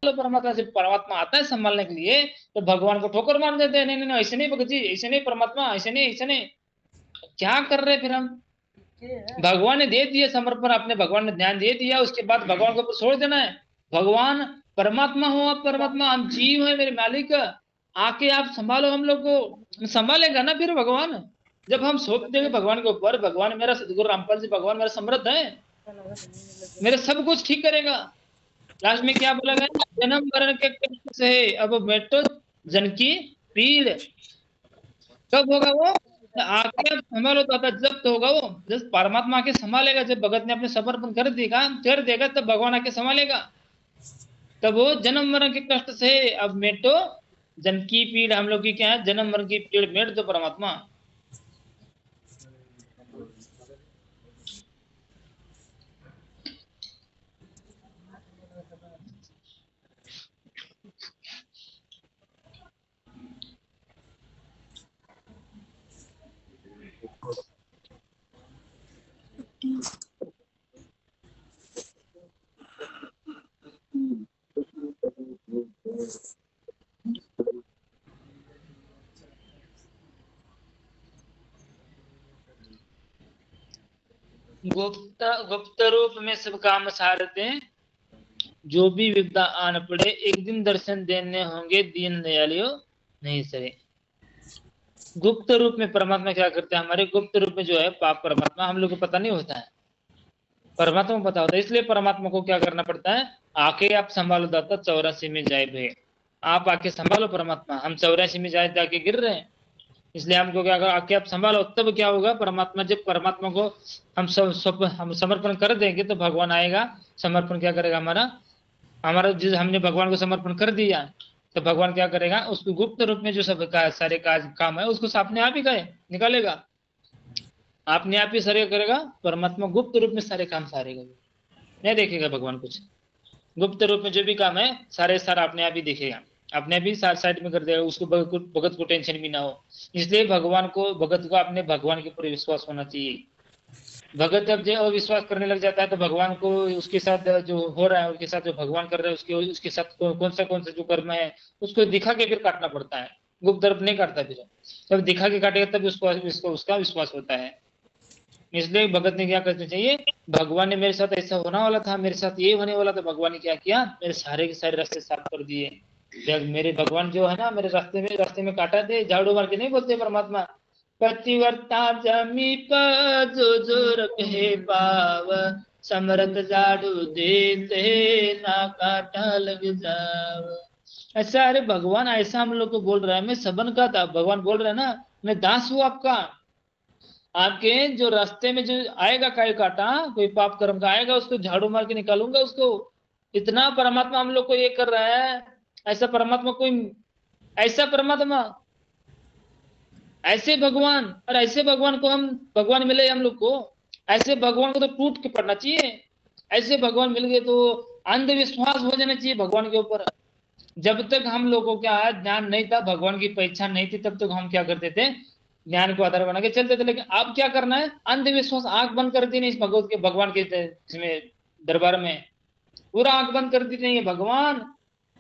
परमात्मा से परमात्मा आता है संभालने के लिए तो भगवान को ठोकर मार देते हैं, नहीं नहीं नहीं, ऐसे नहीं भगत जी, ऐसे नहीं परमात्मा, ऐसे नहीं, ऐसे नहीं। क्या कर रहे हैं फिर हम? भगवान ने दे दिया समर्पण, अपने भगवान ने ध्यान दे दिया, उसके बाद भगवान को ऊपर छोड़ देना है। भगवान परमात्मा हो, आप परमात्मा, हम जीव है मेरे मालिक, आके आप संभालो हम लोग को। संभालेगा ना फिर भगवान, जब हम सौंप देंगे भगवान के ऊपर। भगवान मेरा सदगुरु रामपाल जी भगवान मेरा समर्थ है, मेरे सब कुछ ठीक करेगा। लास्ट में क्या बोला गया? जन्म मरण के कष्ट से अब मिटो जन की पीड़। कब होगा वो? आके आप संभालो तो आता, जब तो होगा वो जब परमात्मा आके संभालेगा, जब भगत ने अपने समर्पण कर देगा तब भगवान आके संभालेगा। तब वो जन्म मरण के कष्ट से अब मिटो जन की पीड़। हम लोग की क्या है? जन्म मरण की पीड़ मिट दो परमात्मा। गुप्त गुप्त रूप में सब काम सारते, जो भी विपदा आन पड़े, एक दिन दर्शन देने होंगे दीन दयालियो नहीं सरे। गुप्त रूप में परमात्मा क्या करते हैं? हमारे गुप्त रूप में जो है पाप परमात्मा हम लोग को पता नहीं होता है, परमात्मा को पता होता है। इसलिए परमात्मा को क्या करना पड़ता है? आके आप संभालो दाता 84 में जाए भे। आप आके संभालो परमात्मा, हम 84 में जाए जाके गिर रहे हैं। इसलिए हमको क्या करो? आके आप संभालो, तब क्या होगा? परमात्मा, जब परमात्मा को हम समर्पण कर देंगे तो भगवान आएगा, समर्पण क्या करेगा हमारा? हमारा जिस हमने भगवान को समर्पण कर दिया तो भगवान क्या करेगा? उसको गुप्त रूप में जो सब सारे काम है उसको अपने आप ही करे निकालेगा, अपने आप ही सारे करेगा। परमात्मा गुप्त रूप में सारे काम सारेगा, नहीं देखेगा भगवान कुछ। गुप्त रूप में जो भी काम है सारे सारा अपने आप ही देखेगा, अपने आप ही साथ साइड में कर देगा, उसको भगत को टेंशन भी ना हो। इसलिए भगत को अपने भगवान के पूरे विश्वास होना चाहिए। भगत जब जो अविश्वास करने लग जाता है तो भगवान को, उसके साथ जो हो रहा है उसके साथ जो भगवान कर रहा है उसके उसके साथ कौन सा जो कर्म है उसको दिखा के फिर काटना पड़ता है। गुप्त रूप नहीं काटता फिर, जब दिखा के काटेगा तब उसको उसका विश्वास होता है। इसलिए भगत ने क्या करना चाहिए? भगवान ने मेरे साथ ऐसा होने वाला था, मेरे साथ ये होने वाला था, भगवान ने क्या किया? मेरे सारे के सारे रास्ते साफ कर दिए। जब मेरे भगवान जो है ना मेरे रास्ते में काटा दे, झाड़ू मार के नहीं बोलते परमात्मा, पतिवर्ता जमी पर जो जो रखे पाव, समरत झाड़ू देते ना काटा लग जाव। ऐसा, अरे भगवान ऐसा हम लोग को बोल रहा है, मैं सबन का था, भगवान बोल रहा है ना, मैं दास हूं आपका। आपके जो रास्ते में जो आएगा काय काटा, कोई पाप कर्म का आएगा, उसको झाड़ू मार के निकालूंगा उसको। इतना परमात्मा हम लोग को ये कर रहा है। ऐसा परमात्मा कोई, ऐसा परमात्मा, ऐसे भगवान, और ऐसे भगवान को हम, भगवान मिले हम लोग को, ऐसे भगवान को तो टूट के पड़ना चाहिए। ऐसे भगवान मिल गए तो अंधविश्वास हो जाना चाहिए भगवान के ऊपर। जब तक हम लोगों को क्या है, ज्ञान नहीं था, भगवान की पहचान नहीं थी, तब तक हम क्या करते थे? ज्ञान को आधार बना के चलते थे। लेकिन अब क्या करना है? अंधविश्वास, आंख बंद कर दी नहीं इस भगवत के भगवान के इसमें दरबार में, पूरा आंख बंद कर दी नहीं है। भगवान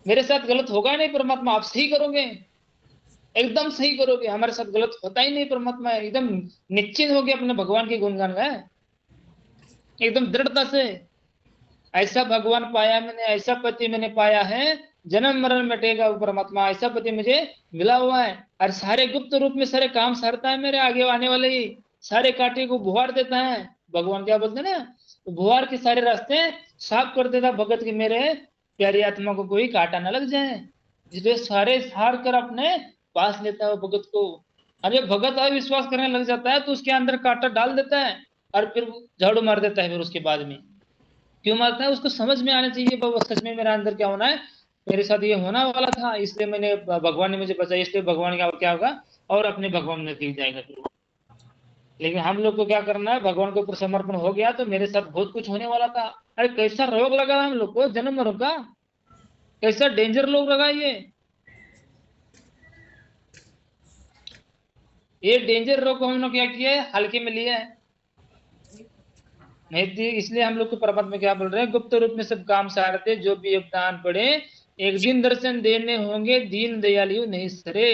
मेरे साथ गलत होगा ही नहीं, परमात्मा आप सही करोगे, एकदम सही करोगे, हमारे साथ गलत होता ही नहीं। परमात्मा एकदम निश्चित हो गया अपने भगवान के गुणगान में, एकदम दृढ़ता से। ऐसा भगवान पाया मैंने, ऐसा पति मैंने पाया है, जन्म मरण मिटेगा वो परमात्मा, ऐसा पति मुझे मिला हुआ है। और सारे गुप्त रूप में सारे काम सारता है, मेरे आगे आने वाले ही सारे कांटे को बुहार देता है। भगवान क्या बोलते हैं ना, तो बुहार के सारे रास्ते साफ कर देता भगत के, मेरे प्यारी आत्मा को कोई कांटा ना लग जाए। इसलिए सारे सार कर अपने पास लेता है वो भगत को। अरे भगत अविश्वास करने लग जाता है तो उसके अंदर कांटा डाल देता है, और फिर झाड़ू मार देता है फिर उसके बाद में। क्यों मारता है? उसको समझ में आना चाहिए बाबा सच में मेरा अंदर क्या होना है, मेरे साथ ये होना वाला था, इसलिए मैंने, भगवान ने मुझे बचाया, इसलिए भगवान का क्या होगा? और अपने भगवान में गिर जाएगा फिर। लेकिन हम लोग को क्या करना है? भगवान के ऊपर समर्पण हो गया तो मेरे साथ बहुत कुछ होने वाला था। अरे कैसा रोग लगा हम लोग को जन्म मरण का, कैसा डेंजर लोग लगा ये डेंजर रोग को हम लोग क्या किया है? हल्के में लिया है नहीं थी। इसलिए हम लोग को परमात्मा क्या बोल रहे हैं? गुप्त रूप में सब काम सारते, जो भी योगदान पड़े, एक दिन दर्शन देने होंगे दीन दयालु नहीं सरे।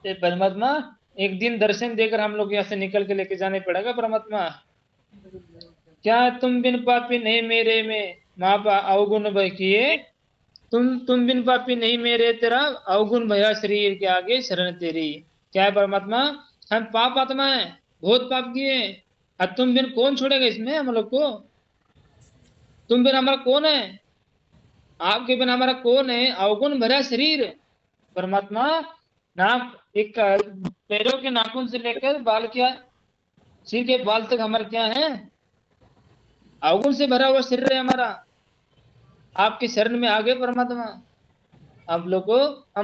ते परमात्मा एक दिन दर्शन देकर हम लोग यहाँ से निकल के लेके जाने पड़ेगा परमात्मा। क्या तुम बिन पापी नहीं मेरे में माँ बा अवगुण भय किए। तुम बिन पापी नहीं मेरे तेरा अवगुण भया शरीर के आगे शरण तेरी। क्या है परमात्मा, हम पाप आत्मा है, बहुत पाप किए। और तुम बिन कौन छोड़ेगा इसमें हम लोग को। तुम बिन हमारा कौन है, आपके बिन हमारा कौन है। अवगुण भरा शरीर परमात्मा, नाक एक पैरों के नाखून से लेकर बाल क्या सिर के बाल तक हमारे क्या है, अवगुण से भरा हुआ शरीर है हमारा। आपके शरण में आ गए परमात्मा, हम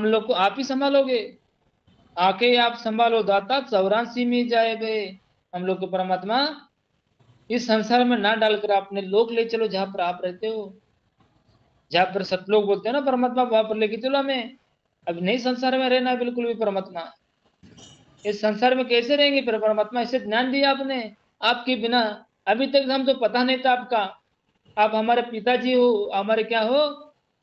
लोग को आप ही संभालोगे। आके आप संभालो दाता 84 में जाए बे। हम लोग को परमात्मा इस संसार में ना डालकर आपने लोक ले चलो जहां पर आप रहते हो, जहां पर सतलोक बोलते हैं ना परमात्मा, वहां पर लेके चलो हमें। अब नहीं संसार में रहना बिल्कुल भी परमात्मा। इस संसार में कैसे रहेंगे फिर परमात्मा, इससे ज्ञान दिया आपने। आपके बिना अभी तक हम तो पता नहीं था आपका। आप हमारे पिताजी हो, हमारे क्या हो,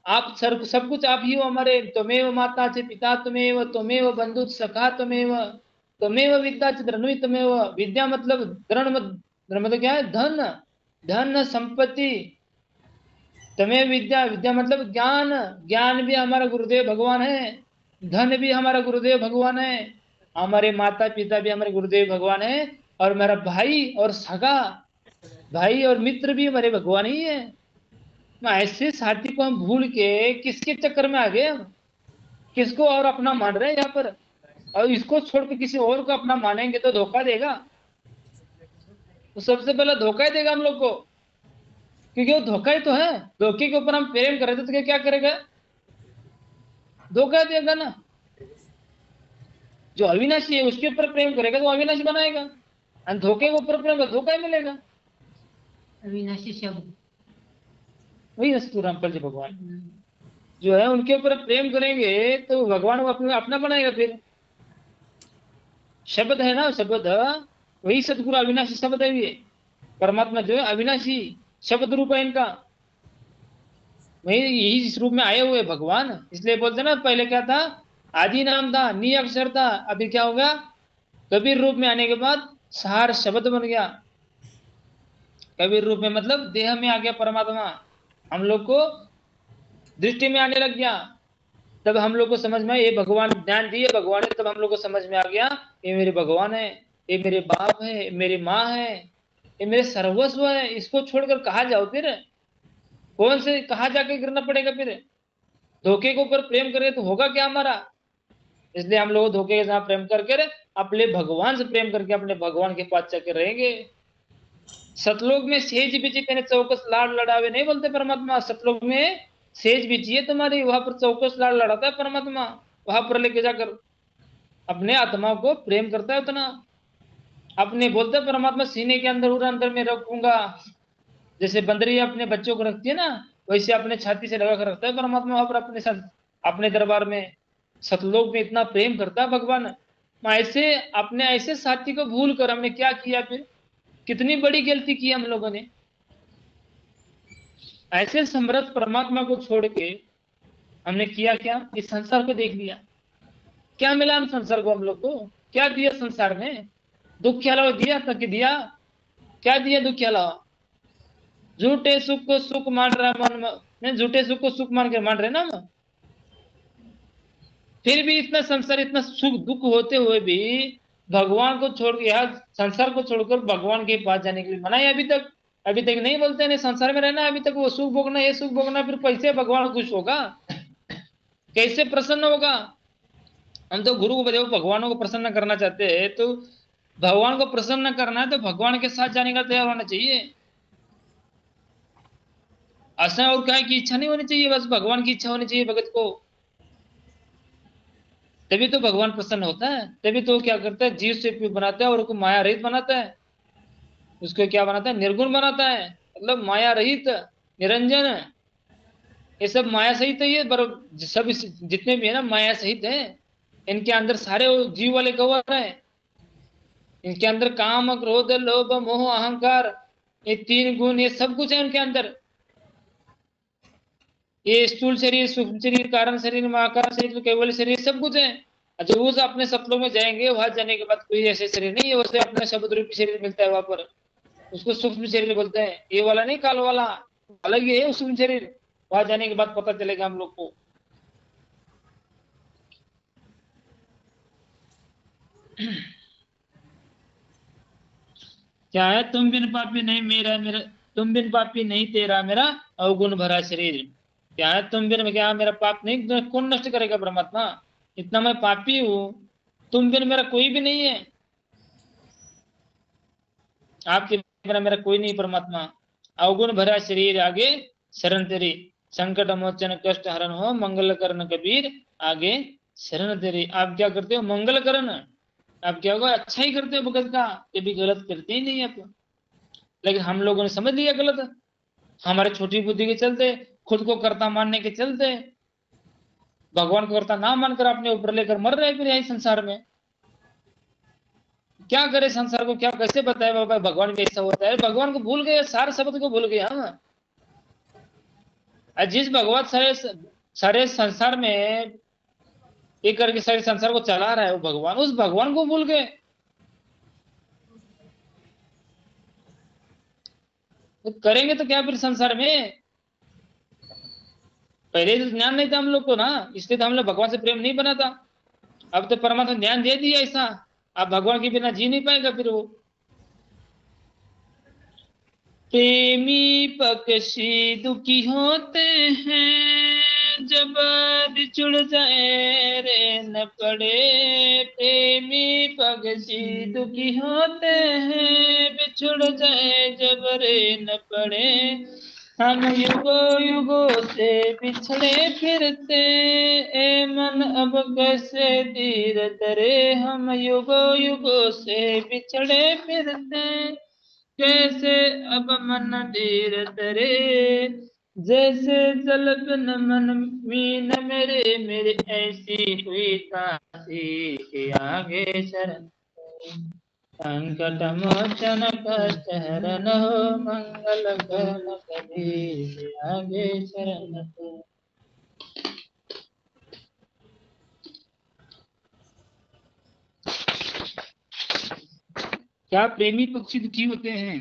आप सर सब कुछ आप ही हो हमारे। त्वमेव माता च पिता त्वमेव, त्वमेव बंधु सखा त्वमेव, त्वमेव विद्या च द्रण्वी त्वमेव। विद्या मतलब द्रण मतलब क्या है, धन, धन संपत्ति। त्वमेव विद्या, विद्या मतलब ज्ञान, ज्ञान भी हमारा गुरुदेव भगवान है। धन भी हमारा गुरुदेव भगवान है। हमारे माता पिता भी हमारे गुरुदेव भगवान है। और मेरा भाई और सगा भाई और मित्र भी हमारे भगवान ही है। ना ऐसे साथी को हम भूल के किसके चक्कर में आ गए हम, किसको और अपना मान रहे हैं यहाँ पर। और इसको छोड़ के किसी और को अपना मानेंगे तो धोखा देगा। तो सबसे पहले धोखा ही देगा हम लोग को, क्योंकि वो धोखा ही तो है। धोखे के ऊपर हम प्रेम करें तो क्या करेगा, धोखा देगा ना। जो अविनाशी है उसके ऊपर प्रेम करेगा तो अविनाशी बनाएगा, और धोखे के ऊपर प्रेम धोखा ही मिलेगा। अविनाशी शब्द वही अस्तु रामपाल जी भगवान जो है उनके ऊपर प्रेम करेंगे तो भगवान को अपना अपना बनाएगा फिर। शब्द है ना, शब्द वही सदगुरु अविनाशी शब्द है ये। परमात्मा जो है अविनाशी शब्द रूप है इनका। वही यही इस रूप में आए हुए भगवान, इसलिए बोलते ना पहले क्या था, आदि नाम था नी अक्षर था, अभी क्या होगा, कबीर रूप में आने के बाद सार शब्द बन गया। कबीर रूप में मतलब देह में आ गया परमात्मा, हम लोग को दृष्टि में आने लग गया। तब हम लोग को समझ में ये भगवान ज्ञान दिए भगवान ने, तब हम लोग को समझ में आ गया ये मेरे भगवान है, ये मेरे बाप है, मेरी माँ है, ये मेरे सर्वस्व है। इसको छोड़कर कहाँ जाओ फिर, कौन से कहाँ जाके गिरना पड़ेगा फिर। धोखे के ऊपर प्रेम करें तो होगा क्या हमारा। इसलिए हम लोग धोखे के साथ प्रेम करके अपने भगवान से प्रेम करके अपने भगवान के पास जाकर रहेंगे। सतलोक में सेज बिची तेने चौकस लाड़ लड़ावे नहीं बोलते परमात्मा। सतलोक में सेज बिची है तुम्हारी, वहां पर चौकस लाड़ लड़ाता है परमात्मा। वहां पर लेके जाकर अपने आत्मा को प्रेम करता है उतना। अपने बोलते परमात्मा सीने के अंदर उड़ा अंदर में रखूंगा, जैसे बंदरी अपने बच्चों को रखती है ना, वैसे अपने छाती से लगा कर रखता है परमात्मा वहां पर अपने साथ अपने दरबार में। सतलोक में इतना प्रेम करता है भगवान। ऐसे अपने ऐसे साथी को भूल कर हमने क्या किया फिर, कितनी बड़ी गलती की हम लोगों ने। ऐसे समर्थ परमात्मा को छोड़ के हमने किया क्या, इस संसार को देख लिया। क्या मिला हम संसार को, हम लोग को क्या दिया संसार में, दुख के अलावा दिया तक दिया, क्या दिया दुख के अलावा। झूठे सुख को सुख मान रहा मन में, झूठे सुख को सुख मान के मान रहे ना हम। फिर भी इतना संसार इतना सुख दुख होते हुए भी भगवान को छोड़ के यहाँ संसार को छोड़कर भगवान के पास जाने के लिए मना है अभी तक। अभी तक नहीं बोलते नहीं संसार में रहना है, अभी तक वो सुख भोगना ये सुख भोगना, फिर कैसे भगवान खुश होगा, कैसे प्रसन्न होगा। हम तो गुरु को भगवानों को प्रसन्न करना चाहते हैं, तो भगवान को प्रसन्न करना है तो भगवान के साथ जाने का तैयार होना चाहिए। ऐसा और क्या की इच्छा नहीं होनी चाहिए, बस भगवान की इच्छा होनी चाहिए भगत को। तभी तो भगवान प्रसन्न होता है। तभी तो क्या करता है, जीव से बनाता है और उसको माया रहित बनाता है। उसको क्या बनाता है, निर्गुण बनाता है, मतलब माया रहित निरंजन। ये सब माया सहित है, ये सब जितने भी है ना माया सहित है। इनके अंदर सारे वो जीव वाले गवर है। इनके अंदर काम क्रोध लोभ मोह अहंकार, ये तीन गुण ये सब कुछ है इनके अंदर। ये स्थूल शरीर, सूक्ष्म शरीर, कारण शरीर, महाकारण शरीर, केवल शरीर सब कुछ है। जब उस अपने सतलों में जाएंगे, वहां जाने के बाद कोई ऐसे शरीर नहीं है, उसे अपने शब्द रूपी शरीर मिलता है वहां पर, उसको सूक्ष्म शरीर बोलते हैं। ये वाला नहीं, काल वाला अलग ही है सूक्ष्म शरीर, वहां जाने के बाद पता चलेगा हम लोग को। क्या है, तुम बिन पापी नहीं मेरा मेरा, तुम बिन पापी नहीं तेरा मेरा अवगुण भरा शरीर। क्या है, तुम बिन, क्या मेरा पाप नहीं, तो कौन नष्ट करेगा परमात्मा, इतना मैं पापी हूं, तुम बिन मेरा कोई भी नहीं है, आपके बिना मेरा कोई नहीं परमात्मा। अवगुण भरा शरीर आगे शरण तेरी, संकट मोचन कष्ट हरण हो मंगल करण कबीर आगे शरण तेरी। आप क्या करते हो, मंगल करण, आप क्या होगा, अच्छा ही करते हो भगत का, ये भी गलत करते ही नहीं आप। लेकिन हम लोगों ने समझ लिया गलत, हमारे छोटी बुद्धि के चलते, खुद को कर्ता मानने के चलते, भगवान को कर्ता ना मानकर अपने ऊपर लेकर मर रहे फिर यही संसार में। क्या करे संसार को, क्या कैसे बताए बाबा भगवान भी ऐसा होता है, भगवान को भूल गए, सार शब्द को भूल गए हम। जिस भगवान सारे सारे संसार में एक करके सारे संसार को चला रहा है, वो भगवान, उस भगवान को भूल गए, तो करेंगे तो क्या फिर संसार में। पहले तो ज्ञान नहीं था हम लोग को ना, इसलिए तो हम लोग भगवान से प्रेम नहीं बना था। अब तो परमात्मा ने ध्यान दे दिया ऐसा, अब भगवान के बिना जी नहीं पाएगा फिर वो। प्रेमी पक्षी दुखी होते हैं जब बिछुड़ जाए रे न पड़े, प्रेमी पक्षी दुखी होते हैं बिछुड़ जाए जब रे न पड़े। हम युगों युगों से बिछड़े फिरते, ए मन अब कैसे धीर धरे, हम युगों युगों से बिछड़े फिरते, कैसे अब मन धीर धरे, जैसे जल बिन मन मीन मेरे, मेरे ऐसी हुई तासी के आगे शरण, संकट मोचन कष्ट हरण हो मंगल करण कबीर के आगे शरण हो। क्या प्रेमी पक्षी दुखी होते हैं,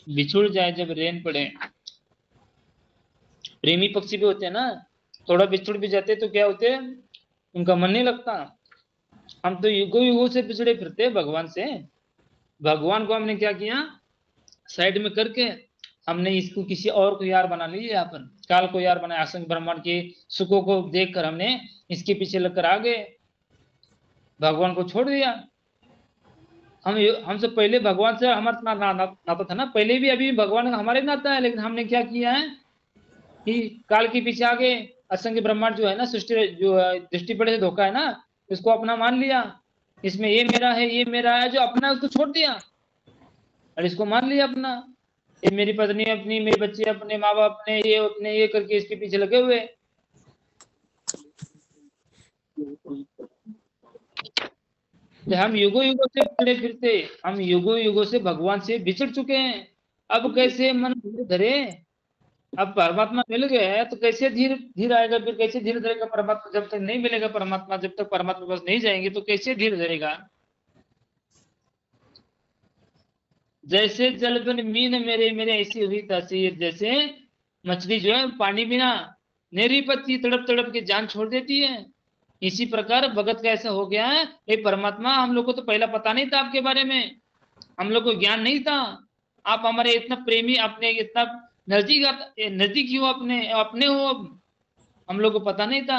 बिछुड़ जाए जब रेन पड़े। प्रेमी पक्षी भी होते हैं ना, थोड़ा बिछुड़ भी जाते तो क्या होते हैं, उनका मन नहीं लगता। हम तो युगों युगों से पिछड़े फिरते हैं भगवान से, भगवान को हमने क्या किया, साइड में करके हमने इसको किसी और को यार बना लिया, यहाँ पर काल को यार बनाया, असंख्य ब्रह्मांड के सुखों को देखकर हमने इसके पीछे लगकर आ गए, भगवान को छोड़ दिया। हमसे पहले भगवान से हमारा नाता था ना, पहले भी अभी भगवान का हमारे नाता है, लेकिन हमने क्या किया है कि काल के पीछे आगे असंख्य ब्रह्मांड जो है ना, सृष्टि जो दृष्टि पड़े से धोखा है ना, इसको अपना मान लिया, इसमें ये मेरा है ये मेरा है, जो अपना है उसको छोड़ दिया और इसको मान लिया अपना। ये मेरी पत्नी अपनी, मेरे बच्चे अपने, माँ बाप अपने ये करके इसके पीछे लगे हुए। हम युगों युगों से फिरे फिरते, हम युगों युगों से भगवान से बिछड़ चुके हैं, अब कैसे मन धरे। अब परमात्मा मिल गया है तो कैसे धीर धीर आएगा, फिर कैसे धीर धरेगा परमात्मा, जब तक नहीं मिलेगा परमात्मा, जब तक परमात्मा पास नहीं जाएंगे तो कैसे धीर धरेगा। जैसे जल बिन मीन मेरे, मेरे ऐसी हुई तासीर, जैसे मछली जो है पानी बिना नेरी पत्ती तड़प तड़प के जान छोड़ देती है, इसी प्रकार भगत का ऐसा हो गया है। ये परमात्मा, हम लोग को तो पहला पता नहीं था आपके बारे में, हम लोग को ज्ञान नहीं था, आप हमारे इतना प्रेमी, अपने इतना नजदीक हो, अपने अपने हो, अब हम लोग को पता नहीं था।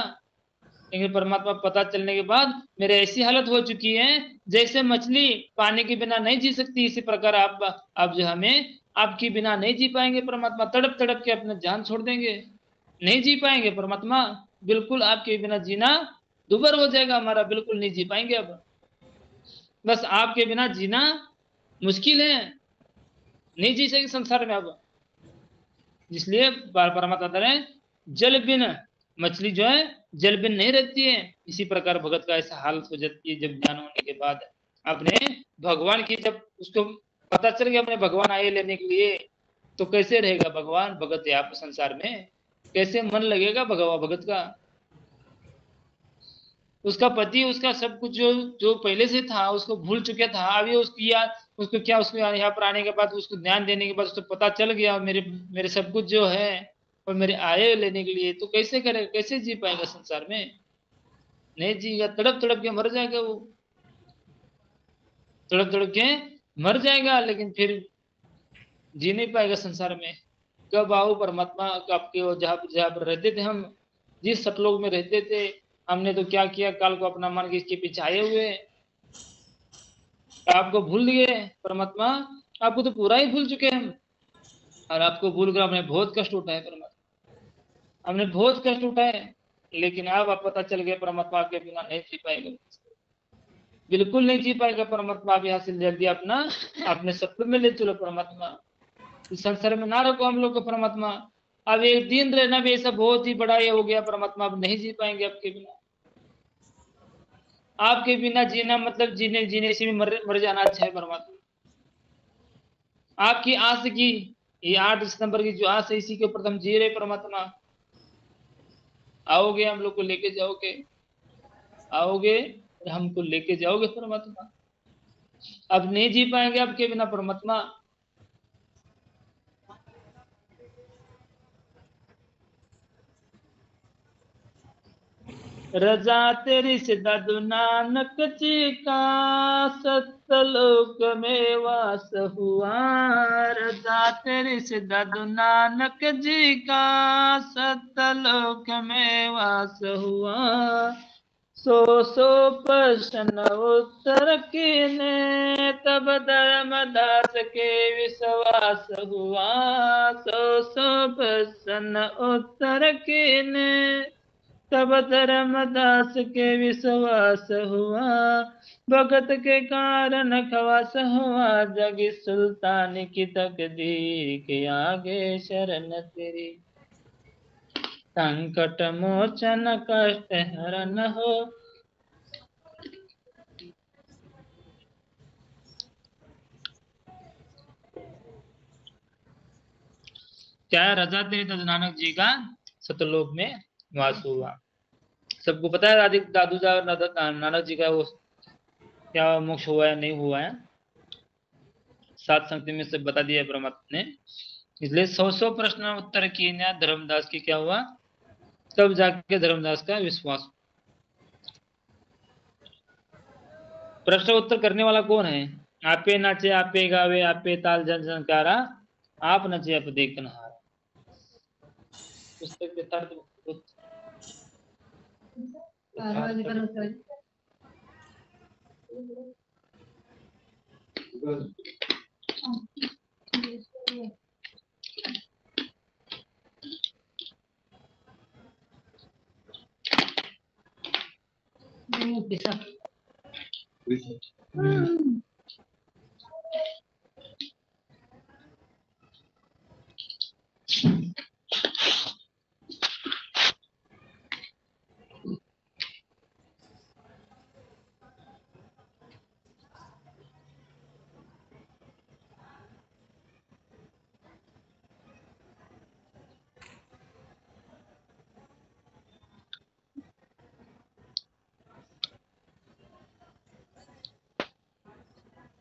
लेकिन परमात्मा पता चलने के बाद मेरे ऐसी हालत हो चुकी है, जैसे मछली पानी के बिना नहीं जी सकती, इसी प्रकार आप जो हमें आपके बिना नहीं जी पाएंगे परमात्मा, तड़प तड़प के अपना जान छोड़ देंगे, नहीं जी पाएंगे परमात्मा, बिल्कुल आपके बिना जीना दुभर हो जाएगा हमारा, बिल्कुल नहीं जी पाएंगे अब, बस आपके बिना जीना मुश्किल है, नहीं जी सकेंगे संसार में अब। इसलिए परमात्मा बता रहे हैं, जल बिन मछली जो है जल बिन नहीं रहती है, इसी प्रकार भगत का ऐसा हालत हो जाती है जब ज्ञान होने के बाद अपने भगवान की, जब उसको पता चल गया अपने भगवान आए लेने के लिए, तो कैसे रहेगा भगवान भगत यहाँ पर संसार में। कैसे मन लगेगा भगवा भगत का? उसका पति उसका सब कुछ जो जो पहले से था उसको भूल चुका था, अभी उसकी याद, उसको क्या, उसको यहाँ पर आने के बाद उसको ध्यान देने के बाद उसको पता चल गया मेरे मेरे सब कुछ जो है और मेरे आए लेने के लिए, तो कैसे करेगा, कैसे जी पाएगा संसार में? नहीं जिएगा, तड़प तड़प के मर जाएगा वो, तड़प तड़प के मर जाएगा, लेकिन फिर जी नहीं पाएगा संसार में। कब आओ परमात्मा आपके, वो जहाँ जहाँ पर रहते थे हम, जिस सतलोक में रहते थे, हमने तो क्या किया, काल को अपना मान के इसके पीछे आए हुए, आपको भूल गए परमात्मा, आपको तो पूरा ही भूल चुके हैं हम, और आपको भूल कर हमने बहुत कष्ट उठाए परमात्मा, हमने बहुत कष्ट उठाए, लेकिन अब आप पता चल गया परमात्मा के बिना नहीं जी पाएगा, बिल्कुल नहीं जी पाएगा परमात्मा। आप यहाँ से जल्दी अपना अपने सत्व में ले चलो परमात्मा, इस संसार में ना रखो हम लोग को परमात्मा। अब एक दिन रहना भी ऐसा बहुत ही बड़ा ये हो गया परमात्मा, अब नहीं जी पाएंगे आपके बिना, आपके बिना जीना मतलब जीने जीने से भी मर जाना अच्छा है परमात्मा। आपकी आस की, ये 8 दिसंबर की जो आस है, इसी के ऊपर हम जी रहे परमात्मा। आओगे हम लोग को लेके जाओगे, आओगे और हमको लेके जाओगे परमात्मा, अब नहीं जी पाएंगे आपके बिना परमात्मा। रजा तेरी सिद्धू नानक जी का, सतलोक में वास हुआ। रजा तेरी सिद्धू नानक जी का, सतलोक में वास हुआ। सो सो प्रश्न उत्तर कीने, तब धर्मदास के विश्वास हुआ। सो सो प्रश्न उत्तर कीने, तब धर्मदास के विश्वास हुआ। भगत के कारण खवास हुआ, जग सुल्तान की तकदीर के आगे शरण तेरी। संकट मोचन कष्ट हरन हो। क्या है? रजा तेरी तज नानक जी का सतलोक में वास हुआ। सबको पता है नानक जी का वो क्या मोक्ष हुआ है नहीं हुआ है, सात संगति में से बता दिया परमात्मा ने। इसलिए 100 प्रश्न उत्तर किए ना धर्मदास की क्या हुआ, तब जाके धर्मदास का विश्वास। प्रश्न उत्तर करने वाला कौन है? आपे नाचे आपे गावे आपे ताल जन जनकारा, आप नचे आप देखन हारा। पुस्तक के तर्क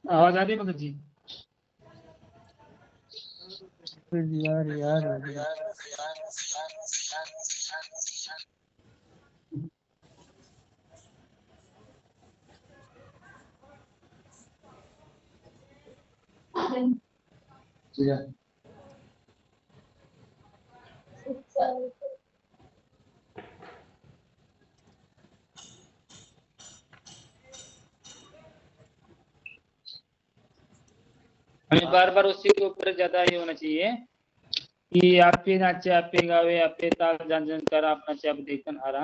आवाज आ रही है भगत जी? यार यार हमें बार बार उसी के ऊपर ज्यादा ये होना चाहिए कि आपे नाचे आपे गावे आपे ताल जन जनकारा, आप नचे आप देखन हारा।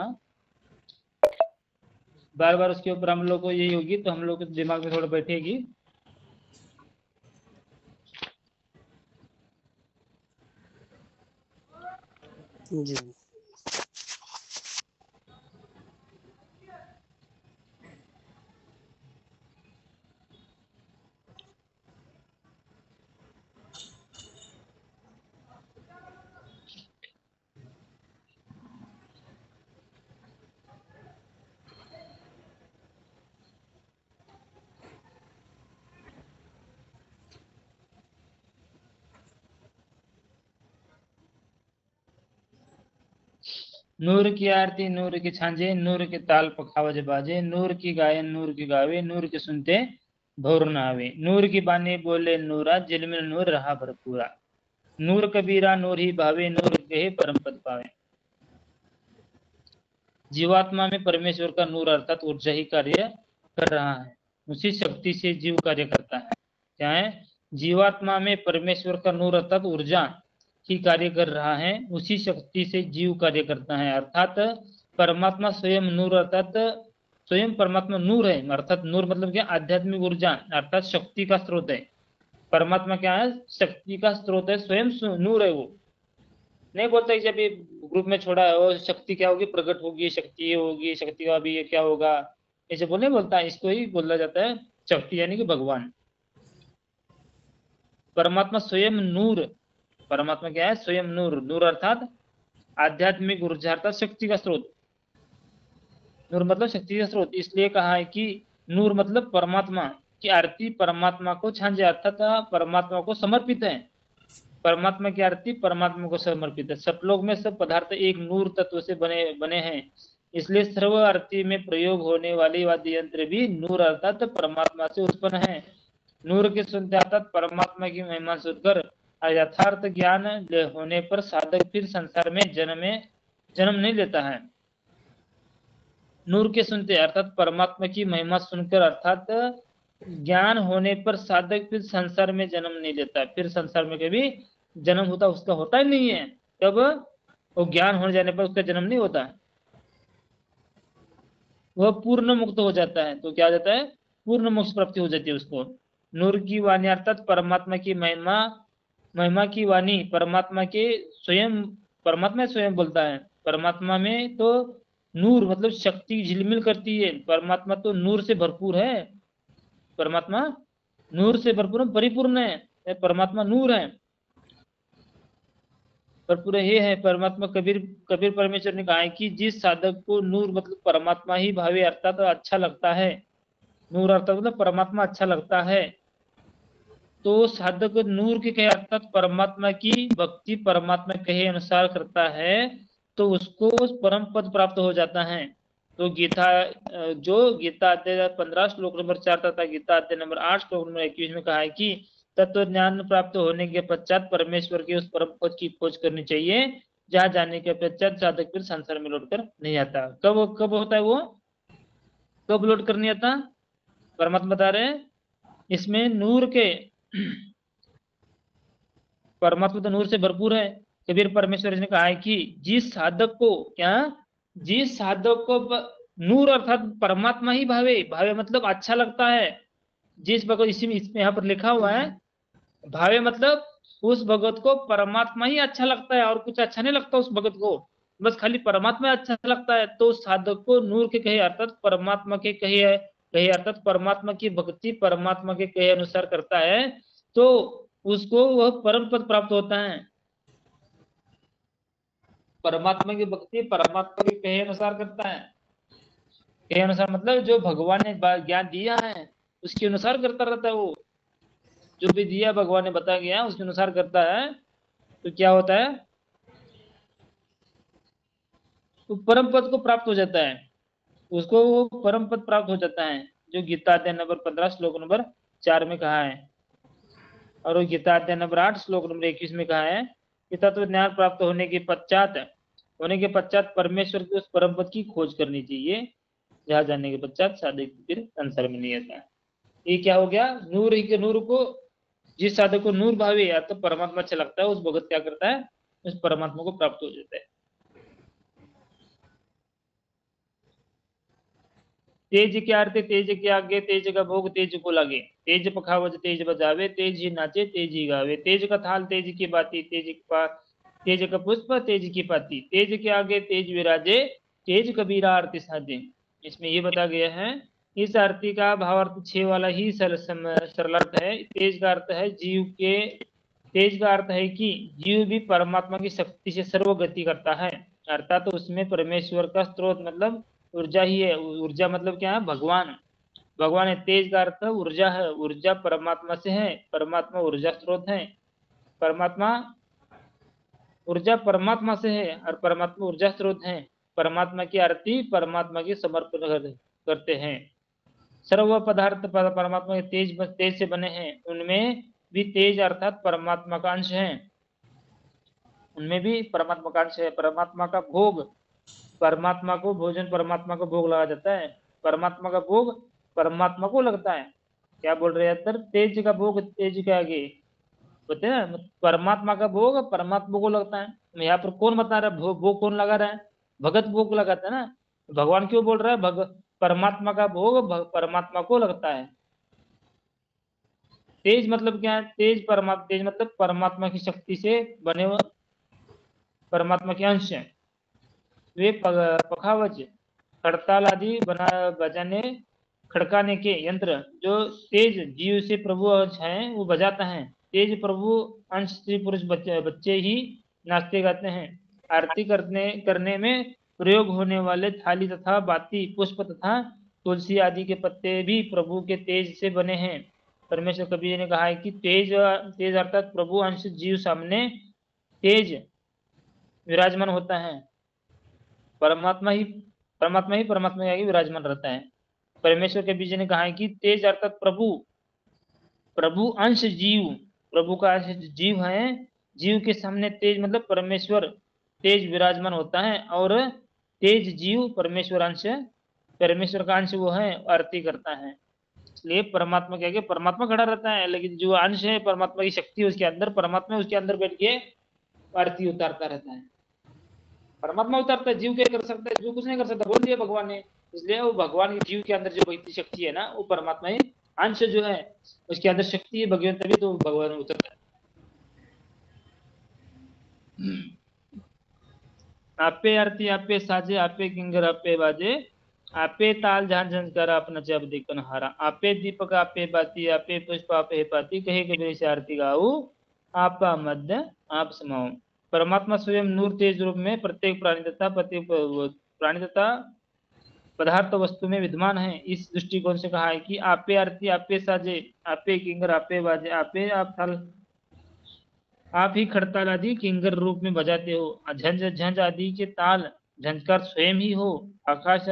बार बार उसके ऊपर हम लोग को यही होगी तो हम लोग के दिमाग में थोड़ा बैठेगी। जी। नूर की आरती नूर की छांजे, नूर के ताल पखावज बाजे, नूर की गायन नूर की गावे, नूर के सुनते भौर न आवे, नूर की बानी बोले नूरा, जिलमिल नूर रहा भरपूरा, नूर कबीरा नूर ही भावे, नूर कहे परम पद पावे। जीवात्मा में परमेश्वर का नूर अर्थात ऊर्जा ही कार्य कर रहा है, उसी शक्ति से जीव कार्य करता है। क्या है? जीवात्मा में परमेश्वर का नूर अर्थात ऊर्जा ही कार्य कर रहा है, उसी शक्ति से जीव कार्य करता है। अर्थात परमात्मा स्वयं नूर अर्थात स्वयं परमात्मा नूर है, अर्थात नूर मतलब क्या? आध्यात्मिक ऊर्जा अर्थात शक्ति का स्रोत है। परमात्मा क्या है? शक्ति का स्रोत है, स्वयं नूर है। वो नहीं बोलता कि जब ये ग्रुप में छोड़ा है वो शक्ति क्या होगी? प्रकट होगी, शक्ति ये होगी, शक्ति का भी ये क्या होगा, ऐसे बोलने बोलता है। इसको ही बोला जाता है शक्ति, यानी कि भगवान। परमात्मा स्वयं नूर, परमात्मा क्या है? स्वयं नूर, नूर अर्थात आध्यात्मिक ऊर्जा अर्थात शक्ति का स्रोत। नूर मतलब शक्ति का स्रोत, इसलिए कहा है कि नूर मतलब परमात्मा की आरती परमात्मा को छांजे अर्थात परमात्मा को समर्पित है। परमात्मा की आरती परमात्मा को समर्पित है। सब लोग में सब पदार्थ एक नूर तत्व से बने बने हैं, इसलिए सर्व आरती में प्रयोग होने वाले वाद्य यंत्र भी नूर अर्थात परमात्मा से उत्पन्न है। नूर के सुनते अर्थात परमात्मा की महिमा सुनकर यथार्थ ज्ञान होने पर साधक फिर संसार में जन्म नहीं लेता है। नूर के सुनते अर्थात परमात्मा की महिमा सुनकर अर्थात ज्ञान होने पर साधक फिर संसार में जन्म नहीं लेता, फिर संसार में कभी जन्म होता उसका होता ही नहीं है। कब? वो ज्ञान हो जाने पर उसका जन्म नहीं होता, वह पूर्ण मुक्त हो जाता है। तो क्या हो जाता है? पूर्ण मोक्ष प्राप्ति हो जाती है उसको। नूर की वाणी अर्थात परमात्मा की महिमा, महिमा की वाणी परमात्मा के स्वयं, परमात्मा स्वयं बोलता है। परमात्मा में तो नूर मतलब शक्ति झिलमिल करती है, परमात्मा तो नूर से भरपूर है। परमात्मा नूर से भरपूर परिपूर्ण है, परमात्मा नूर है, पर पूरे ये है परमात्मा। कबीर कबीर परमेश्वर ने कहा है कि जिस साधक को नूर मतलब परमात्मा ही भावे अर्थात तो अच्छा लगता है, नूर अर्थात मतलब परमात्मा अच्छा लगता है, तो साधक नूर के कहे अर्थात परमात्मा की भक्ति परमात्मा कहे अनुसार करता है, तो उसको परम पद प्राप्त हो जाता है। तो गीता जो गीता अध्याय 15 श्लोक नंबर 4 तथा गीता अध्याय नंबर 8 श्लोक नंबर 21 में कहा है कि तत्व ज्ञान प्राप्त होने के पश्चात परमेश्वर के उस परम पद की खोज करनी चाहिए, जहाँ जाने के पश्चात साधक फिर संसार में लौट कर नहीं आता। कब कब होता है वो? कब लौट कर नहीं आता? परमात्मा बता रहे हैं इसमें नूर के परमात्मा तो नूर से भरपूर है। कबीर परमेश्वर ने कहा है कि जिस साधक को क्या, जिस साधक को नूर अर्थात परमात्मा ही भावे, भावे मतलब अच्छा लगता है, जिस भगवत इसमें यहाँ पर लिखा हुआ है भावे मतलब उस भगवत को परमात्मा ही अच्छा लगता है और कुछ अच्छा नहीं लगता उस भगत को, बस खाली परमात्मा अच्छा लगता है, तो साधक को नूर के कहे अर्थात परमात्मा के कहे कहे अर्थात परमात्मा की भक्ति परमात्मा के कहे अनुसार करता है, तो उसको वह परम पद प्राप्त होता है। परमात्मा की भक्ति परमात्मा के कहे अनुसार करता है, कहे अनुसार मतलब जो भगवान ने ज्ञान दिया है उसके अनुसार करता रहता है। वो जो भी दिया भगवान ने बता गया उसके अनुसार करता है, तो क्या होता है? तो परम पद को प्राप्त हो जाता है, उसको वो परम पद प्राप्त हो जाता है, जो गीता अध्याय नंबर 15 श्लोक नंबर 4 में कहा है। और वो गीता अध्याय नंबर 8 श्लोक नंबर 21 में कहा है कि तत्व ज्ञान प्राप्त होने के पश्चात परमेश्वर की उस परम पद की खोज करनी चाहिए, जहाँ जाने के पश्चात साधक फिर संसार में नहीं आता है। ये क्या हो गया? नूर ही के नूर को, जिस साधक को नूर भावे या तो परमात्मा अच्छा लगता है, उस भगत क्या करता है? उस परमात्मा को प्राप्त हो जाता है। तेज के आरते तेज के आगे, तेज का भोग तेज को लागे, तेज पखावज तेज बजावे, तेज ही नाचे तेज ही गावे, तेज का थाल तेज की बाती, तेज का पुष्प तेज की पाती, तेज के आगे तेज विराजे, तेज कबीरा आरती साजे। इसमें ये बता गया है इस आरती का भावार्थ 6 वाला ही सरलार्थ है। तेज का अर्थ है जीव के, तेज का अर्थ है कि जीव भी परमात्मा की शक्ति से सर्वगति करता है, अर्थात तो उसमें परमेश्वर का स्रोत मतलब ऊर्जा ही है। ऊर्जा मतलब क्या है? भगवान, भगवान है। तेज का अर्थ ऊर्जा है, ऊर्जा परमात्मा से है, परमात्मा ऊर्जा स्रोत है। परमात्मा ऊर्जा परमात्मा से है और परमात्मा ऊर्जा स्रोत है। परमात्मा की आरती परमात्मा की समर्पण करते हैं। सर्व पदार्थ परमात्मा के तेज से बने हैं, उनमें भी तेज अर्थात परमात्मा का अंश है। उनमें भी परमात्मा का अंश है। परमात्मा का भोग, परमात्मा को भोजन, परमात्मा को भोग लगा जाता है। परमात्मा का भोग परमात्मा को लगता है। क्या बोल रहे हैं अंदर? तेज का भोग तेज के आगे बोलते हैं ना, परमात्मा का भोग परमात्मा को लगता है। यहाँ पर कौन बता रहा है भोग कौन लगा रहा है? भगत भोग लगाता है ना। भगवान क्यों बोल रहा है परमात्मा का भोग परमात्मा को लगता है। तेज मतलब क्या है? तेज मतलब परमात्मा की शक्ति से बने हुए परमात्मा के अंश है। वे पखावज, हड़ताल आदि बजाने खड़काने के यंत्र जो तेज जीव से प्रभु अंश है वो बजाता है। तेज प्रभु अंश स्त्री पुरुष बच्चे ही नाचते गाते हैं। आरती करने में प्रयोग होने वाले थाली तथा बाती, पुष्प तथा तुलसी आदि के पत्ते भी प्रभु के तेज से बने हैं। परमेश्वर कबीर जी ने कहा है कि तेज तेज अर्थात प्रभु अंश जीव सामने तेज विराजमान होता है। परमात्मा ही परमात्मा के आगे विराजमान रहता है। परमेश्वर के बीज ने कहा है कि तेज अर्थात प्रभु अंश जीव, प्रभु का अंश जीव है। जीव के सामने तेज मतलब परमेश्वर तेज विराजमान होता है और तेज जीव परमेश्वर अंश, परमेश्वर का अंश वो है, आरती करता है। इसलिए परमात्मा के आगे परमात्मा खड़ा रहता है, लेकिन जो अंश है परमात्मा की शक्ति उसके अंदर, परमात्मा उसके अंदर बैठ के आरती उतारता रहता है। परमात्मा उतारता है, जीव क्या कर सकता है? जीव कुछ नहीं कर सकता, बोल दिया भगवान ने। इसलिए वो भगवान के जीव के अंदर जो भक्ति शक्ति है ना, वो परमात्मा ही अंश जो है उसके अंदर शक्ति है भगवान, तभी तो भगवान उतरता है। आपे आरती आपे साजे आपे किंगर आपे बाजे, आपे ताल झांझ झंझकार आप नचे अब देखन हारा, आपे दीपक आपे बाती आपे पुष्प आपे पाती, कहे कबीर से आरती गाऊ आपा मध्य आप समाओ। परमात्मा स्वयं नूर तेज रूप में प्रत्येक प्राणी तथा पदार्थ वस्तु में विद्यमान है। इस दृष्टिकोण से कहा है कि आपे आरती आपे साजे आपे किंगर आपे बाजे आपे आप थाल आप ही खड़ताल आदि किंगर रूप में बजाते हो। झंझ झंझ आदि के ताल झंझकार स्वयं ही हो। आकाश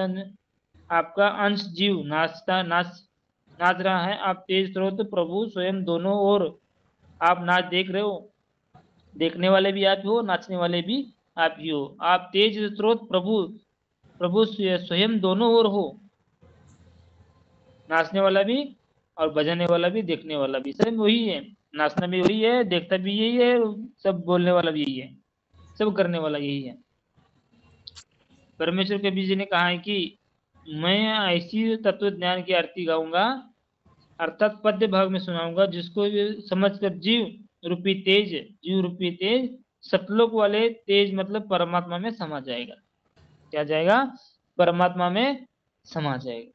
आपका अंश जीव नाच रहा है। आप तेज स्रोत प्रभु स्वयं दोनों ओर आप नाच देख रहे हो। देखने वाले भी आप ही हो, नाचने वाले भी आप ही हो। आप तेज स्रोत प्रभु स्वयं दोनों ओर हो, नाचने वाला भी और बजाने वाला भी, देखने वाला भी, सब वही है। नाचना भी वही है, देखता भी यही है, सब बोलने वाला भी यही है, सब करने वाला यही है। परमेश्वर के बीज ने कहा है कि मैं ऐसी तत्व ज्ञान की आरती गाऊंगा अर्थात पद्य भाग में सुनाऊंगा, जिसको समझकर जीव रूपी तेज सतलोक वाले तेज मतलब परमात्मा में समा जाएगा। क्या जाएगा? परमात्मा में समा जाएगा।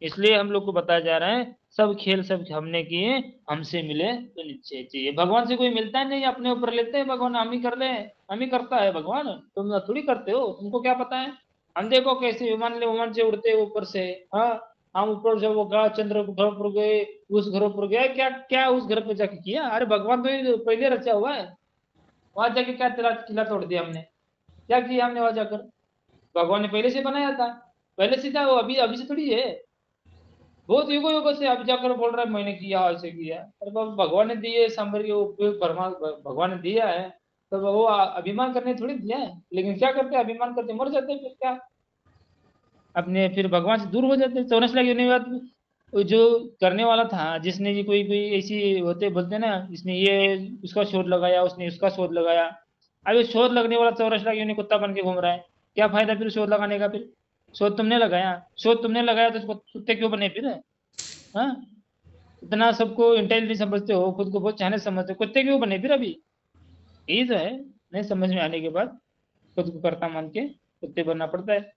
इसलिए हम लोग को बताया जा रहा है सब खेल सब हमने किए, हमसे मिले तो निश्चय चाहिए। भगवान से कोई मिलता है नहीं, अपने ऊपर लेते हैं भगवान, हम ही कर ले, हम ही करता है भगवान, तुम थोड़ी करते हो, तुमको क्या पता है? हम देखो कैसे विमान से उड़ते ऊपर से। हाँ, हम ऊपर से वो चंद्र ग्रह पर गए, उस ग्रह पर गए, क्या क्या उस ग्रह पे जाके किया? अरे भगवान तो ये पहले रचा हुआ है, वहां जाके क्या तेरा किला तोड़ दिया हमने? क्या किया हमने वहां जाकर? भगवान ने पहले से बनाया था, पहले से था वो, अभी अभी से थोड़ी है। बहुत युगो युगो से अब जाकर बोल रहा है मैंने किया ऐसे किया। अरे बाबा, भगवान ने दिए सांबर के उपयोग भगवान ने दिया है, तो वो अभिमान करने थोड़ी दिया है। लेकिन क्या करते हैं, अभिमान करते मर जाते हैं, फिर क्या अपने फिर भगवान से दूर हो जाते हैं। 84 लाख योनि बाद वो जो करने वाला था, जिसने ये कोई कोई ऐसी होते बोलते हैं ना, जिसने ये उसका शोध लगाया, उसने उसका शोध लगाया। अब ये शोध लगने वाला 84 लाख योनि कुत्ता बन के घूम रहा है, क्या फायदा फिर शोध लगाने का? फिर शोध तुमने लगाया तो कुत्ते क्यों बने फिर? हाँ, इतना सबको इंटेलिजेंट समझते हो, खुद को बहुत चाहने समझते हो, कुत्ते क्यों बने फिर अभी? यही तो है, नहीं समझ में आने के बाद खुद को कर्ता मान के कुत्ते बनना पड़ता है।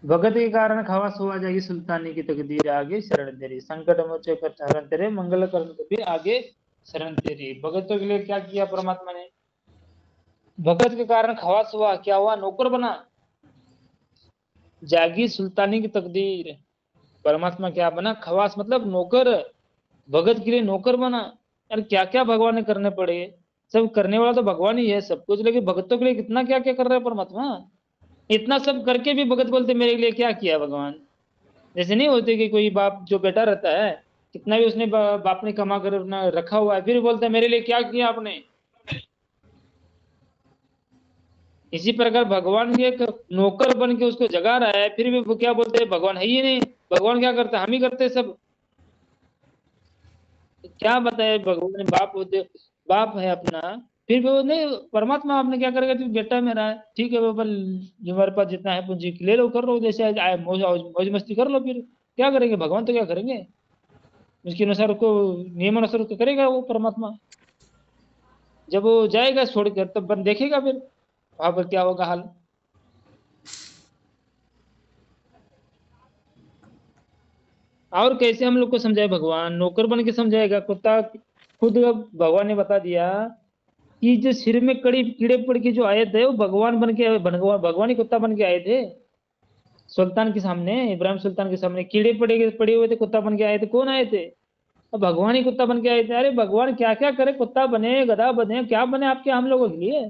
भगत के कारण खवास हुआ जाएगी सुल्तानी की तकदीर, आगे शरण तेरी संकट मोचे कर शरण तेरे, मंगल करण कबीर आगे शरण तेरी। भगतों के लिए क्या किया परमात्मा ने? भगत के कारण खवास हुआ, क्या हुआ? नौकर बना, जागी सुल्तानी की तकदीर। परमात्मा क्या बना? खवास मतलब नौकर, भगत के लिए नौकर बना। यार क्या क्या भगवान ने करने पड़े। सब करने वाला तो भगवान ही है सब कुछ, लेकिन भगतों के लिए कितना क्या क्या कर रहा है परमात्मा। इतना सब करके भी भगत बोलते मेरे लिए क्या किया भगवान। जैसे नहीं होते कि कोई बाप जो बेटा रहता है, कितना भी उसने बाप ने कमा कर अपना रखा हुआ है, फिर बोलता है मेरे लिए क्या किया आपने। इसी प्रकार भगवान भी एक नौकर बन के उसको जगा रहा है, फिर भी वो क्या बोलते हैं भगवान है ही नहीं। भगवान क्या करता है, हम ही करते हैं सब। क्या बताए भगवान बाप होते, बाप है अपना, फिर भी वो नहीं। परमात्मा आपने क्या करेगा, तू बेटा मेरा है ठीक है, वो बल जो हमारे पास जितना है पूंजी ले लो, कर लो जैसे आए, मौज मौज मस्ती कर लो। फिर क्या करेंगे भगवान, तो क्या करेंगे उसके अनुसार को, नियम अनुसार उसको करेगा वो परमात्मा। जब वो जाएगा छोड़कर तब बन देखेगा फिर वहां पर क्या होगा हाल। और कैसे हम लोग को समझाए भगवान, नौकर बन के समझाएगा कुत्ता। खुद भगवान ने बता दिया कि जो सिर में कड़ी कीड़े पड़ के जो आए थे वो भगवान बन के, भगवान भगवान ही कुत्ता बन के आए थे। सुल्तान के सामने, इब्राहिम सुल्तान के सामने कीड़े पड़े पड़े हुए थे, कुत्ता बन के आए थे, कौन आए थे। अब भगवान ही कुत्ता बन के आए थे। अरे भगवान क्या क्या करे, कुत्ता बने गधा बने क्या बने आपके हम लोगों के लिए,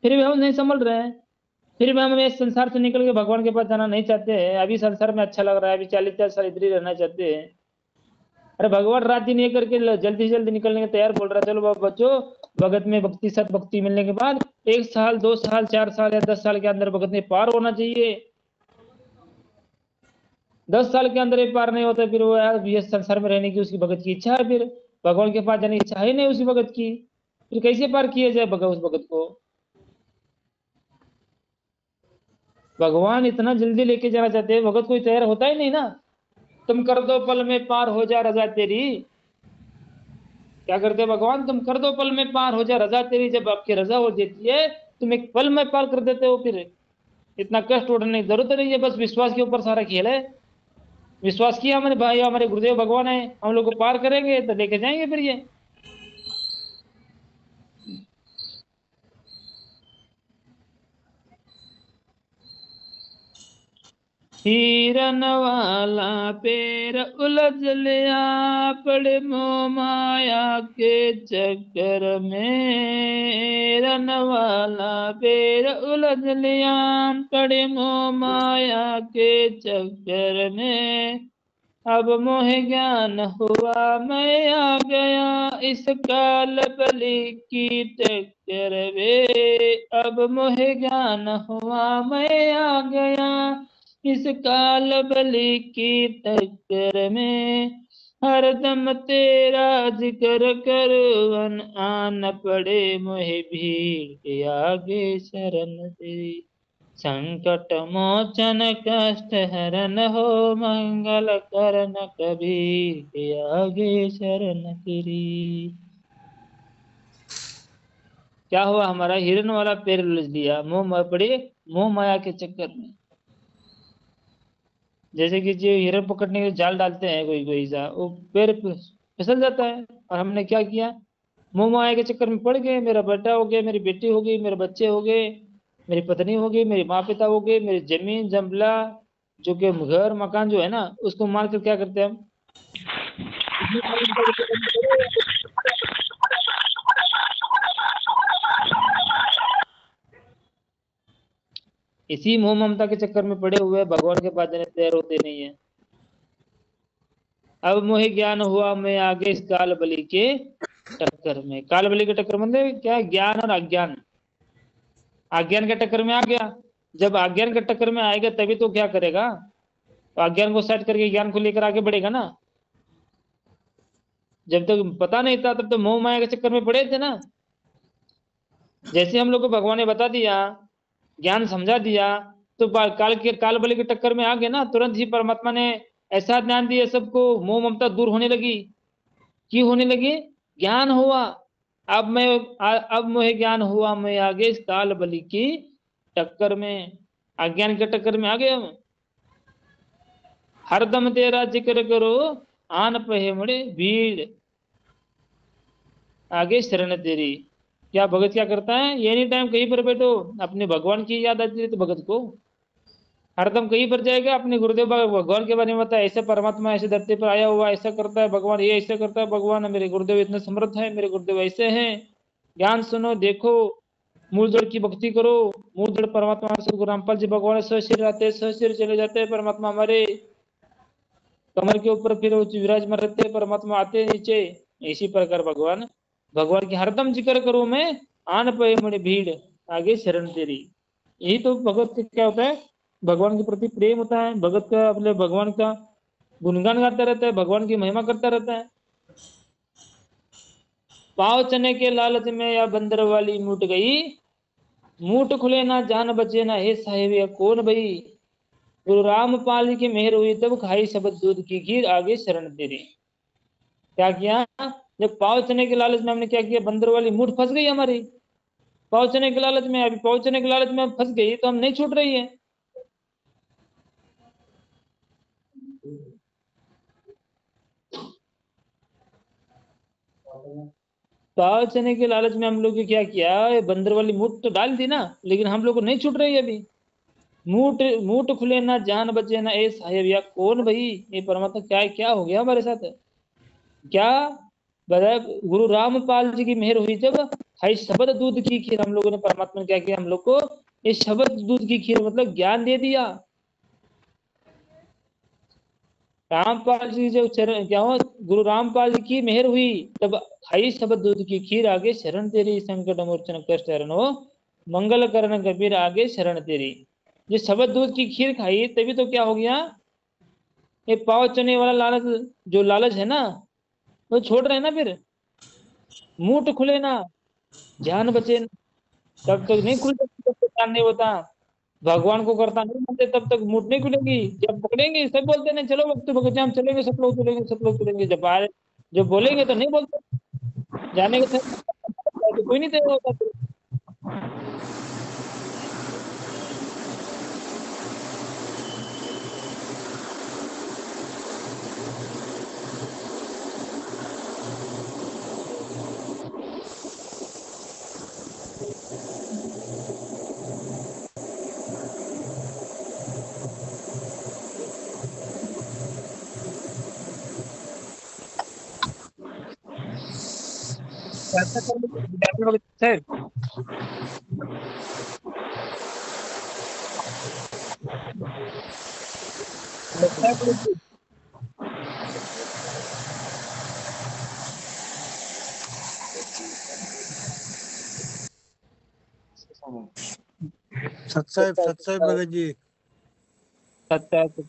फिर भी हम नहीं संभल रहे हैं। फिर भी हम इस संसार से निकल के भगवान के पास जाना नहीं चाहते हैं। अभी संसार में अच्छा लग रहा है, अभी 40 40 साल इधर ही रहना चाहते हैं। अरे भगवान रात दिन ये करके जल्दी से जल्दी निकलने के तैयार बोल रहा है, चलो बाबा बच्चों, भगत में भक्ति सत भक्ति मिलने के बाद 1 साल 2 साल 4 साल या 10 साल के अंदर भगत में पार होना चाहिए। 10 साल के अंदर ये पार नहीं होता, फिर वो यार ये संसार में रहने की उसकी भगत की इच्छा है, फिर भगवान के पास जाने की इच्छा है नहीं उसी भगत की, फिर कैसे पार किया जाए भगत उस भगत को। भगवान इतना जल्दी लेके जाना चाहते हैं, भगत कोई तैयार होता ही नहीं ना। तुम कर दो पल में पार हो जा रजा तेरी। क्या करते हैं भगवान, तुम कर दो पल में पार हो जा रजा तेरी, जब आपकी रजा हो जाती है तुम एक पल में पार कर देते हो। फिर इतना कष्ट उठाने की जरूरत नहीं है, बस विश्वास के ऊपर सारा खेल है। विश्वास किया हमारे भाई, हमारे गुरुदेव भगवान है, हम लोग को पार करेंगे तो लेके जाएंगे फिर ये। हिरन वाला पैर उलझ लिया, पड़े मोह माया के चक्कर में। हिरन वाला पैर उलझ लिया, पड़े मोह माया के चक्कर में। अब मोह ज्ञान हुआ मैं आ गया, इस काल बलि की टक्कर में। अब मोह ज्ञान हुआ मैं आ गया, इस काल बलि की टक्कर में। हरदम तेरा जिक्र करवन, आन पड़े मोहे भीड़ के आगे शरण तेरी। संकट मोचन कष्ट हरन हो, मंगल करन कबीर के आगे शरण तेरी। क्या हुआ, हमारा हिरन वाला पैर उलझ दिया, मोह पड़े मोह माया के चक्कर में। जैसे कि जो हिरन पकड़ने के लिए जाल डालते हैं कोई कोई सा, वो पैर फिसल जाता है। और हमने क्या किया, मोह माया के चक्कर में पड़ गए। मेरा बेटा हो गया, मेरी बेटी हो गई, मेरे बच्चे हो गए, मेरी पत्नी हो गई, मेरे माँ पिता हो गए, मेरी जमीन जमला जो कि घर मकान जो है ना, उसको मार कर क्या करते हैं हम। इसी मोह ममता के चक्कर में पड़े हुए भगवान के पास जाने तैयार होते नहीं है। अब मोहे ज्ञान हुआ मैं आगे इस काल बलि के टक्कर में। काल बलि के टक्कर मतलब क्या है, ज्ञान और अज्ञान। अज्ञान के टक्कर में आ गया। जब अज्ञान के टक्कर में आएगा तभी तो क्या करेगा, तो अज्ञान को सेट करके ज्ञान को लेकर आगे बढ़ेगा ना। जब तक पता नहीं था तब तो मोह माया के चक्कर में पड़े थे ना। जैसे हम लोग को भगवान ने बता दिया, ज्ञान समझा दिया, तो काल बलि के टक्कर में आ गए ना, तुरंत ही परमात्मा ने ऐसा ज्ञान दिया सबको, मोह ममता दूर होने लगी। क्यों होने लगी, ज्ञान हुआ। अब मैं अब मुझे ज्ञान हुआ मैं आगे इस काल बलि की टक्कर में। अज्ञान के टक्कर में आ गए हम। हरदम तेरा जिक्र करो, आन पहे मुड़े भीड़ आगे शरण तेरी। क्या भगत क्या करता है, एनी टाइम कहीं पर बैठो अपने भगवान की याद आती है तो भगत को हरदम कहीं पर जाएगा, अपने गुरुदेव भगवान के बारे में बताया, ऐसे परमात्मा ऐसे धरती पर आया हुआ, ऐसा करता है भगवान, ये ऐसा करता है भगवान, मेरे गुरुदेव इतने समर्थ है, मेरे गुरुदेव ऐसे हैं, ज्ञान सुनो, देखो, मूलधड़ की भक्ति करो। मूलधड़ परमात्मा सदगुरु रामपाल जी भगवान स्वशिर आते, स्वशिर चले जाते हैं परमात्मा हमारे, कमर के ऊपर फिर विराजमान रहते हैं परमात्मा, आते हैं नीचे। इसी प्रकार भगवान, भगवान की हरदम जिक्र करूं मैं, आन पे मुझे भीड़, आगे शरण तेरी। यही तो भगवत का क्या होता है, भगवान के प्रति प्रेम होता है, भगत का अपने भगवान का गुणगान गाता रहता है, भगवान की महिमा करता रहता है। पाव चने के लालच में या बंदर वाली मूट गई, मूट खुले ना जान बचे ना, हे साहेब या कौन भई, गुरु रामपाल की मेहर हुई तब खाई शबद दूध की खीर, आगे शरण तेरी। क्या किया, जब पाव चने के लालच में हमने क्या किया, बंदर वाली मूठ फंस गई हमारी, पाव चने के लालच में, अभी पाव चने के लालच में फंस गई तो हम नहीं छूट रही है। पाव चने के लालच में हम लोग ने क्या किया, ये बंदर वाली मूठ तो डाल दी ना, लेकिन हम लोग को नहीं छूट रही है अभी। मूठ मूठ खुले ना जान बचे ना, ए साहेब या कौन भाई, ये परमात्मा क्या क्या हो गया हमारे साथ, क्या बताया, गुरु रामपाल जी की मेहर हुई जब खाई शबद दूध की खीर, हम लोगों ने, परमात्मा ने क्या किया, हम लोग को ये शबद दूध की खीर मतलब ज्ञान दे दिया। रामपाल जी जो चरण क्या हो, गुरु रामपाल जी की मेहर हुई तब खाई शबद दूध की खीर, आगे शरण तेरी, संकट मोचन कष्ट हरण हो, मंगल करण कबीर, आगे शरण तेरी। ये शबद दूध की खीर खाई तभी तो क्या हो गया, ये पाव चने वाला लालच, जो लालच है ना, वो छोड़ रहे हैं ना फिर। मुंह खुले ना, ध्यान बचे ना, तब तक नहीं खुलता, तब तक ध्यान नहीं होता। भगवान को करता नहीं मानते तब तक मुंह नहीं खुलेगी। जब पकड़ेंगे सब बोलते हैं चलो भक्त भगत हम चलेंगे, सब लोग चलेंगे, सब लोग चलेंगे, जब बाहर जब बोलेंगे तो नहीं बोलते, जाने के तो कोई नहीं तैयार होता फिर। ऐसा करने से विद्यार्थी लोग सर, लगता है कोई- सत्साहेब सत्साहेब भगत जी। लगता है कुछ।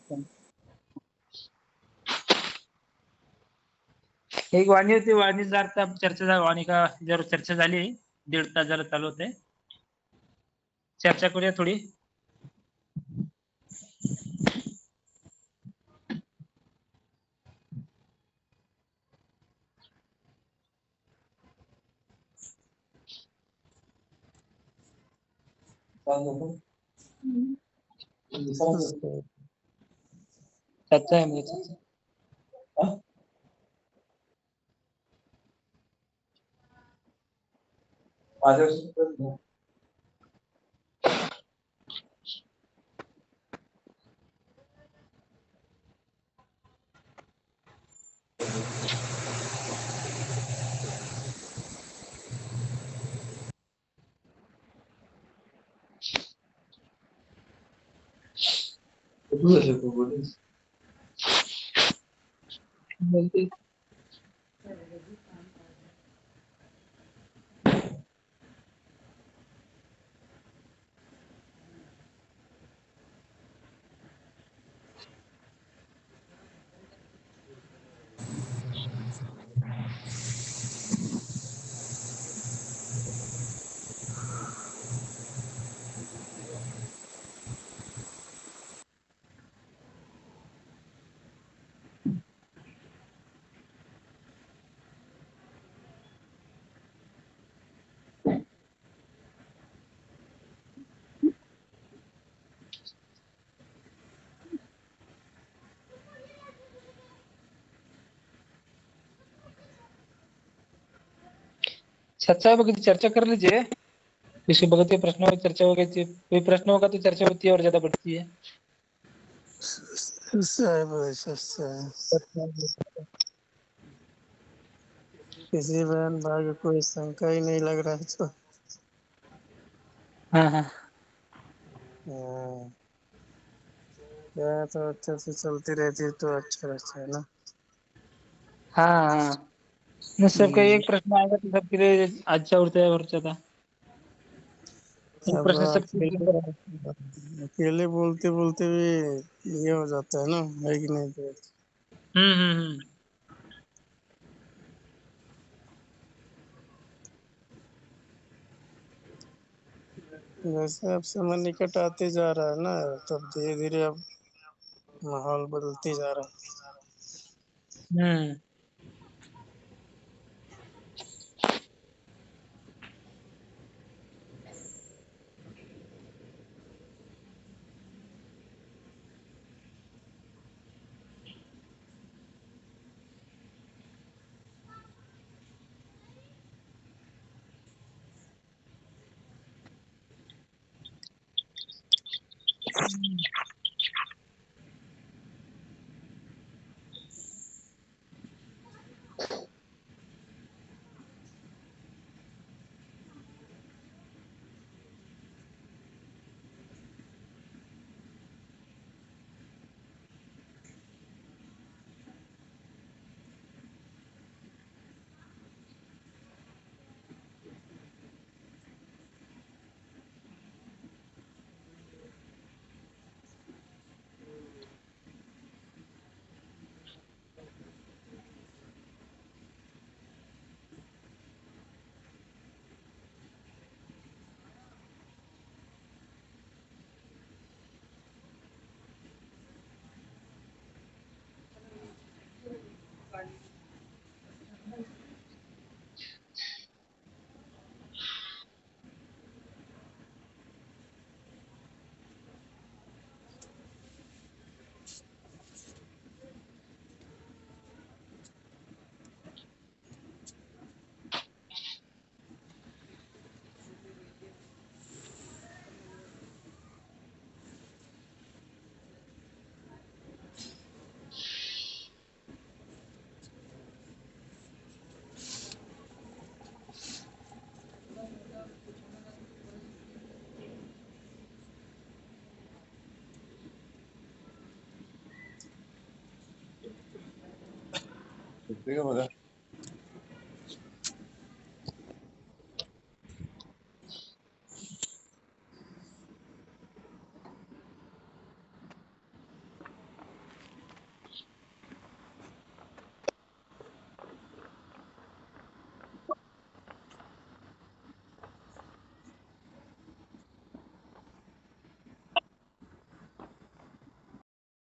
एक वाणी होती, वाणी जर चर्चा वाणी का जर चर्चा झाली, 1.5 तास जरा चालू होते, चर्चा करूया थोडी। चर्चा है म्हणजे चर्चा. बोलते चर्चा बघितली, चर्चा कर लीजिए, इसके बगत के प्रश्नों की चर्चा हो गई थी, कोई प्रश्न होगा तो चर्चा होती है और ज्यादा बढ़ती है। साहब ऐसा है। किसी बहन भाई को कोई शंका ही नहीं लग रहा है तो हाँ हाँ हाँ, क्या तो अच्छे से चलती रहती है तो अच्छा रहता है ना। हाँ हाँ। न सबका हम्म, एक प्रश्न आएगा तो सबके लिए अच्छा उड़ता है और था। एक अब प्रश्न सबके लिए अकेले अकेले बोलते बोलते भी ये हो जाता है ना, है कि नहीं तो। हम्म। जैसे अब समय निकट आते जा रहा है ना, तब धीरे धीरे अब माहौल बदलते जा रहा है। हम्म। कितने का बता